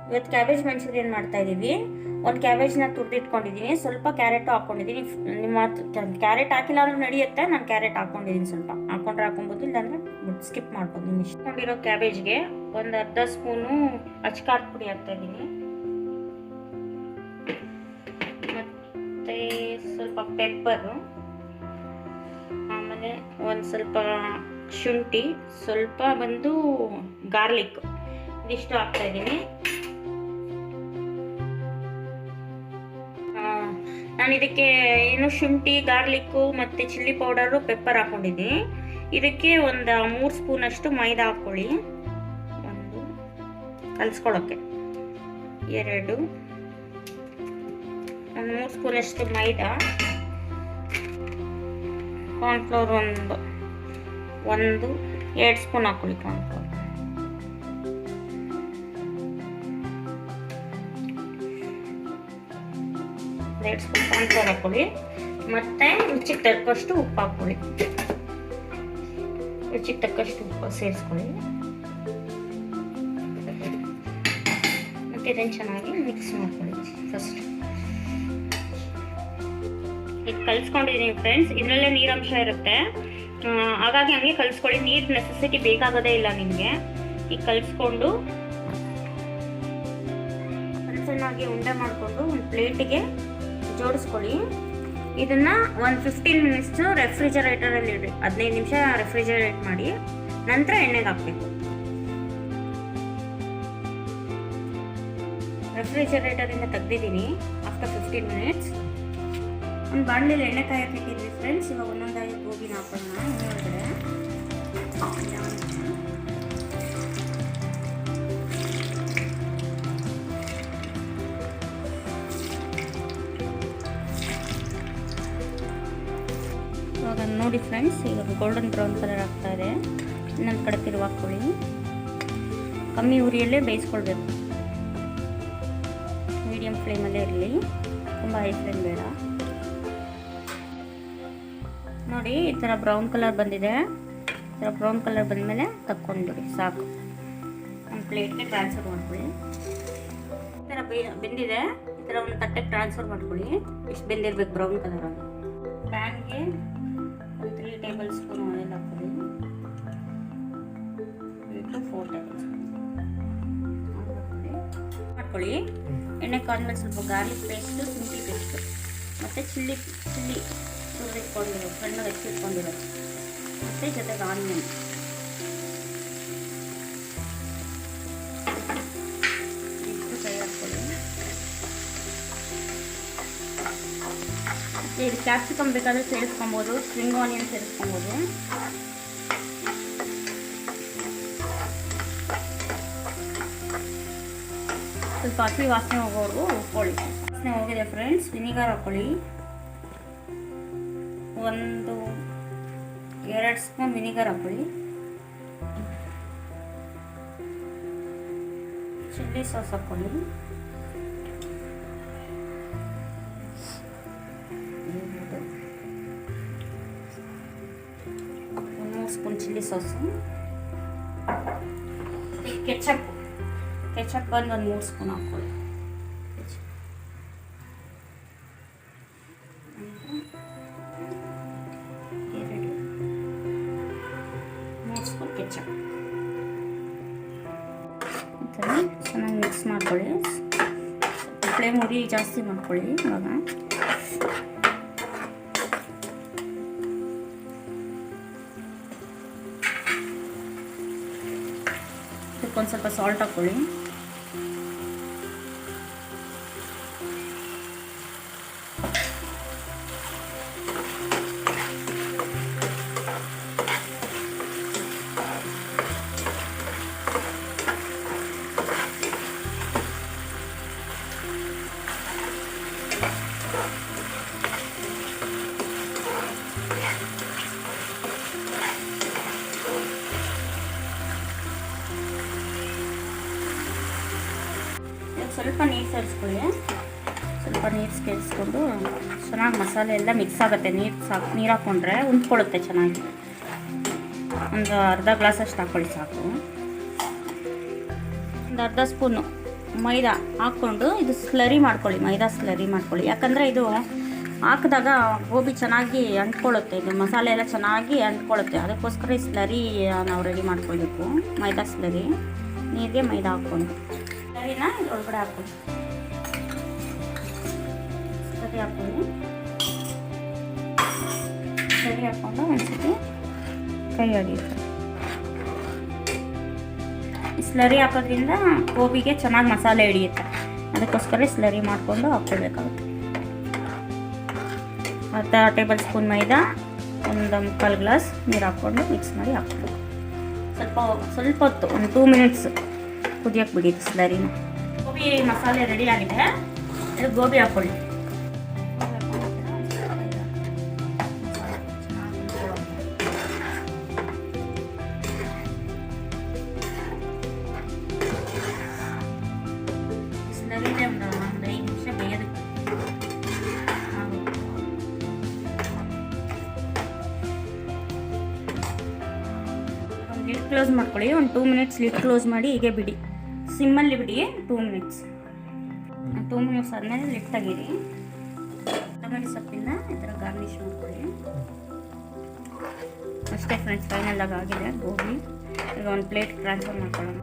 ಇವತ್ತು cabbage manchurian ಮಾಡ್ತಾ ಇದ್ದೀವಿ. ಒಂದು ಕ್ಯಾಬೇಜ್ನ ತುರಿದಿಟ್ಕೊಂಡಿದ್ದೀನಿ, ಸ್ವಲ್ಪ ಕ್ಯಾರೆಟು ಹಾಕ್ಕೊಂಡಿದ್ದೀನಿ. ನಿಮ್ಮ ಕ್ಯಾರೆಟ್ ಹಾಕಿಲ್ಲ ಅಂದ್ರೆ ನಡೆಯುತ್ತೆ, ನಾನು ಕ್ಯಾರೆಟ್ ಹಾಕ್ಕೊಂಡಿದ್ದೀನಿ. ಸ್ವಲ್ಪ ಹಾಕೊಂಡ್ರೆ ಹಾಕೊಬೋದು, ಇಲ್ಲಾಂದರೆ ಸ್ಕಿಪ್ ಮಾಡ್ಬೋದು. ನೀವು ಇಷ್ಟಕೊಂಡಿರೋ ಕ್ಯಾಬೇಜ್ಗೆ ಒಂದು ಅರ್ಧ ಸ್ಪೂನು ಅಚ್ಕಾರದ ಪುಡಿ ಹಾಕ್ತಾಯಿದ್ದೀನಿ, ಮತ್ತು ಸ್ವಲ್ಪ ಪೆಪ್ಪರು, ಆಮೇಲೆ ಒಂದು ಸ್ವಲ್ಪ ಶುಂಠಿ, ಸ್ವಲ್ಪ ಬಂದು ಗಾರ್ಲಿಕ್, ಇದಿಷ್ಟು ಹಾಕ್ತಾಯಿದ್ದೀನಿ. ನಾನು ಇದಕ್ಕೆ ಏನು ಶುಂಠಿ, ಗಾರ್ಲಿಕ್ಕು ಮತ್ತು ಚಿಲ್ಲಿ ಪೌಡರು, ಪೆಪ್ಪರ್ ಹಾಕ್ಕೊಂಡಿದ್ದೀನಿ. ಇದಕ್ಕೆ ಒಂದು 3 ಸ್ಪೂನಷ್ಟು ಮೈದಾ ಹಾಕ್ಕೊಳ್ಳಿ. 1 ಕಲಿಸ್ಕೊಳ್ಳೋಕ್ಕೆ, 2 ಒಂದು 3 ಸ್ಪೂನಷ್ಟು ಮೈದಾ, ಕಾರ್ನ್ಫ್ಲೋರ್ ಒಂದು 2 ಸ್ಪೂನ್ ಹಾಕ್ಕೊಳ್ಳಿ. ಕಾರ್ನ್ಫ್ಲೋರ್ 2 ಸ್ಪೂನ್ ಕಾರ್ನ್ಫ್ಲೋರ್ ಹಾಕ್ಕೊಳ್ಳಿ. ಮತ್ತು ರುಚಿಗೆ ತಕ್ಕಷ್ಟು ಉಪ್ಪು ಹಾಕ್ಕೊಳ್ಳಿ. ರುಚಿಗೆ ತಕ್ಕಷ್ಟು ಉಪ್ಪು ಸೇರಿಸ್ಕೊಳ್ಳಿ. ಮತ್ತು ಇದನ್ನು ಚೆನ್ನಾಗಿ ಮಿಕ್ಸ್ ಮಾಡ್ಕೊಳ್ಳಿ. ಫಸ್ಟ್ ಈಗ ಕಲಿಸ್ಕೊಂಡಿದ್ದೀನಿ ಫ್ರೆಂಡ್ಸ್. ಇದರಲ್ಲೇ ನೀರಂಶ ಇರುತ್ತೆ, ಹಾಗಾಗಿ ಹಂಗೆ ಕಲಿಸ್ಕೊಳ್ಳಿ. ನೀರು ನೆಸೆಸಿಟಿ ಬೇಕಾಗೋದೇ ಇಲ್ಲ ನಿಮಗೆ. ಈಗ ಕಲಿಸ್ಕೊಂಡು ಚೆನ್ನಾಗಿ ಉಂಡೆ ಮಾಡಿಕೊಂಡು ಒಂದು ಪ್ಲೇಟಿಗೆ ಜೋಡಿಸ್ಕೊಳ್ಳಿ. ಇದನ್ನು ಒಂದು 15 ಮಿನಿಟ್ಸು ರೆಫ್ರಿಜರೇಟರಲ್ಲಿ ಇಡಿ. 15 ನಿಮಿಷ ರೆಫ್ರಿಜರೇಟ್ ಮಾಡಿ, ನಂತರ ಎಣ್ಣೆಗೆ ಹಾಕಬೇಕು. ರೆಫ್ರಿಜರೇಟರಿಂದ ತೆಗ್ದಿದ್ದೀನಿ ಆಫ್ಟರ್ 15 ಮಿನಿಟ್ಸ್. ಒಂದು ಬಾಣಲೆಯಲ್ಲಿ ಎಣ್ಣೆ ಕಾಯಕ್ಕೆ ಇಟ್ಟಿದ್ವಿ ಫ್ರೆಂಡ್ಸ್. ಇವಾಗ ಒಂದೊಂದಾಗಿ ಗೋಬಿನ ಹಾಕೋಣ. ಎಣ್ಣೆ ಒಳಗಡೆ ಇವಾಗ ನೋಡಿ ಫ್ರೆಂಡ್ಸ್, ಈಗ ಗೋಲ್ಡನ್ ಬ್ರೌನ್ ಕಲರ್ ಆಗ್ತಾ ಇದೆ. ಇನ್ನೊಂದು ಕಡೆ ತಿರುವಾಕೊಳ್ಳಿ. ಕಮ್ಮಿ ಉರಿಯಲ್ಲೇ ಬೇಯಿಸ್ಕೊಳ್ಬೇಕು. ಮೀಡಿಯಮ್ ಫ್ಲೇಮಲ್ಲೇ ಇರಲಿ, ತುಂಬ ಹೈ ಫ್ಲೇಮ್ ಬೇಡ. ನೋಡಿ ಈ ಥರ ಬ್ರೌನ್ ಕಲರ್ ಬಂದಿದೆ. ಈ ಥರ ಬ್ರೌನ್ ಕಲರ್ ಬಂದಮೇಲೆ ತಕ್ಕೊಂಡ್ಬಿಡಿ, ಸಾಕು. ಒಂದು ಪ್ಲೇಟ್ಗೆ ಟ್ರಾನ್ಸ್ಫರ್ ಮಾಡ್ಕೊಳ್ಳಿ. ಈ ಥರ ಬೆಂದಿದೆ, ಈ ಥರ ಒಂದು ತಟ್ಟೆಗೆ ಟ್ರಾನ್ಸ್ಫರ್ ಮಾಡ್ಕೊಳ್ಳಿ. ಇಷ್ಟು ಬೆಂದಿರ್ಬೇಕು ಬ್ರೌನ್ ಕಲರ್. ಪ್ಯಾನ್ಗೆ ಒಂದು 3 ಟೇಬಲ್ ಸ್ಪೂನ್ ಆಯಿಲ್ ಹಾಕ್ಕೊಳ್ಳಿ. 3 to 4 ಟೇಬಲ್ ಸ್ಪೂನ್ ಮಾಡ್ಕೊಳ್ಳಿ. ಎಣ್ಣೆ ಕಾದ್ಮೇಲೆ ಸ್ವಲ್ಪ ಗಾರ್ಲಿಕ್ ಪೇಸ್ಟು, ಶುಂಠಿ ಪೇಸ್ಟು, ಮತ್ತು ಚಿಲ್ಲಿ ತುರಿದಿಟ್ಕೊಂಡಿರೋ, ಸಣ್ಣಗೆ ಹೆಚ್ಚಿಟ್ಕೊಂಡಿರೋ, ಮತ್ತು ಜೊತೆಗೆ ಆನಿಯನ್ ಇಷ್ಟು ಕೈ ಹಾಕ್ಕೊಳ್ಳಿ. ಮತ್ತು ಇದು ಕ್ಯಾಪ್ಸಿಕಮ್ ಬೇಕಾದರೆ ಸೇರಿಸ್ಕೊಬೋದು, ಸ್ಪ್ರಿಂಗ್ ಆನಿಯನ್ ಸೇರಿಸ್ಕೊಬೋದು. ಸ್ವಲ್ಪ ಹಸಿ ವಾಸನೆ ಹೋಗೋವರೆಗೂ ಉಟ್ಕೊಳ್ಳಿ. ವಾಸನೆ ಹೋಗಿದೆ ಫ್ರೆಂಡ್ಸ್. ವಿನಿಗರ್ ಹಾಕ್ಕೊಳ್ಳಿ. 1-2 ಸ್ಪೂನ್ ವಿನಿಗರ್ ಹಾಕ್ಕೊಳ್ಳಿ. ಚಿಲ್ಲಿ ಸಾಸ್ ಹಾಕ್ಕೊಳ್ಳಿ. 1 ಸ್ಪೂನ್ ಚಿಲ್ಲಿ ಸಾಸು. ಕೆಚಪ್ ಬಂದು ಒಂದು 3 ಸ್ಪೂನ್ ಹಾಕ್ಕೊಳ್ಳಿ. 3 ಸ್ಪೂನ್ ಕೆಚಪ್. ಚೆನ್ನಾಗಿ ಮಿಕ್ಸ್ ಮಾಡ್ಕೊಳ್ಳಿ. ಫ್ಲೇಮ್ ಉರಿ ಜಾಸ್ತಿ ಮಾಡ್ಕೊಳ್ಳಿ. ಇವಾಗ ಇದಕ್ಕೊಂದು ಸ್ವಲ್ಪ ಸಾಲ್ಟ್ ಹಾಕ್ಕೊಳ್ಳಿ. ಸ್ವಲ್ಪ ನೀರು ಸೇರಿಸ್ಕೊಳ್ಳಿ. ಸ್ವಲ್ಪ ನೀರು ಸೇರಿಸ್ಕೊಂಡು ಚೆನ್ನಾಗಿ ಮಸಾಲೆ ಎಲ್ಲ ಮಿಕ್ಸ್ ಆಗುತ್ತೆ. ನೀರು ಹಾಕ್ಕೊಂಡ್ರೆ ಉಂಟ್ಕೊಳ್ಳುತ್ತೆ ಚೆನ್ನಾಗಿ. ಒಂದು ಅರ್ಧ ಗ್ಲಾಸಷ್ಟು ಹಾಕ್ಕೊಳ್ಳಿ ಸಾಕು. ಒಂದು ಅರ್ಧ ಸ್ಪೂನು ಮೈದಾ ಹಾಕ್ಕೊಂಡು ಇದು ಸ್ಲರಿ ಮಾಡ್ಕೊಳ್ಳಿ, ಮೈದಾ ಸ್ಲರಿ ಮಾಡ್ಕೊಳ್ಳಿ. ಯಾಕಂದರೆ ಇದು ಹಾಕಿದಾಗ ಗೋಬಿ ಚೆನ್ನಾಗಿ ಅಂಟ್ಕೊಳ್ಳುತ್ತೆ, ಇದು ಮಸಾಲೆ ಎಲ್ಲ ಚೆನ್ನಾಗಿ ಅಂಟ್ಕೊಳ್ಳುತ್ತೆ. ಅದಕ್ಕೋಸ್ಕರ ಈ ಸ್ಲರಿ ನಾವು ರೆಡಿ ಮಾಡ್ಕೊಳ್ಬೇಕು. ಮೈದಾ ಸ್ಲರಿ, ನೀರಿಗೆ ಮೈದಾ ಹಾಕ್ಕೊಂಡು ಸ್ಲರಿನ ಇದ್ರೊಳಗಡೆ ಹಾಕ್ಕೊಳ್ಳಿ. ಸ್ಲರಿ ಹಾಕ್ಕೊಳ್ಳಿ. ಸ್ಲರಿ ಹಾಕ್ಕೊಂಡು ಒಂದ್ಸತಿ ಕೈ ಹಿಡಿಯುತ್ತೆ. ಸ್ಲರಿ ಹಾಕೋದ್ರಿಂದ ಗೋಬಿಗೆ ಚೆನ್ನಾಗಿ ಮಸಾಲೆ ಹಿಡಿಯುತ್ತೆ. ಅದಕ್ಕೋಸ್ಕರ ಸ್ಲರಿ ಮಾಡಿಕೊಂಡು ಹಾಕ್ಕೊಳ್ಬೇಕಾಗುತ್ತೆ. 10 ಟೇಬಲ್ ಸ್ಪೂನ್ ಮೈದಾ, ಒಂದು 3/4 ಗ್ಲಾಸ್ ನೀರು ಹಾಕ್ಕೊಂಡು ಮಿಕ್ಸ್ ಮಾಡಿ ಹಾಕ್ಬೇಕು. ಸ್ವಲ್ಪ ಹೊತ್ತು, ಒಂದು 2 ಮಿನಿಟ್ಸ್ ಕುದಿಯೋಕ್ಕೆ ಬಿಡಿ ಸ್ಲರಿನ. ಗೋಬಿ ಮಸಾಲೆ ರೆಡಿ ಆಗಿದೆ. ಇದು ಗೋಬಿ ಹಾಕ್ಕೊಳ್ಳಿ. ಸ್ಲರಿನೇ ಒಂದು 5 ನಿಮಿಷ ಬೇಯೋದಕ್ಕೆ ಲಿಡ್ ಕ್ಲೋಸ್ ಮಾಡ್ಕೊಳ್ಳಿ. ಒಂದು 2 ಮಿನಿಟ್ಸ್ ಲಿಡ್ ಕ್ಲೋಸ್ ಮಾಡಿ ಹೀಗೆ ಬಿಡಿ, ಸಿಮ್ಮಲ್ಲಿ ಬಿಡಿ 2 ಮಿನಿಟ್ಸ್. 2 ಮಿನಿಟ್ಸ್ ಆದಮೇಲೆ ಲಿಡ್ ತೆಗೀರಿ. ಟೊಮೆಟೊ ಸೊಪ್ಪಿಂದ ಈ ಥರ ಗಾರ್ನಿಷ್ ಮಾಡ್ಕೊಳ್ಳಿ. ಅಷ್ಟೇ ಫ್ರೆಂಡ್ಸ್, ಫೈನಲ್ ಆಗಿದೆ ಗೋಬಿ. ಈಗ ಒಂದು ಪ್ಲೇಟ್ ಟ್ರಾನ್ಸ್ಫರ್ ಮಾಡ್ಕೊಳ್ಳೋಣ.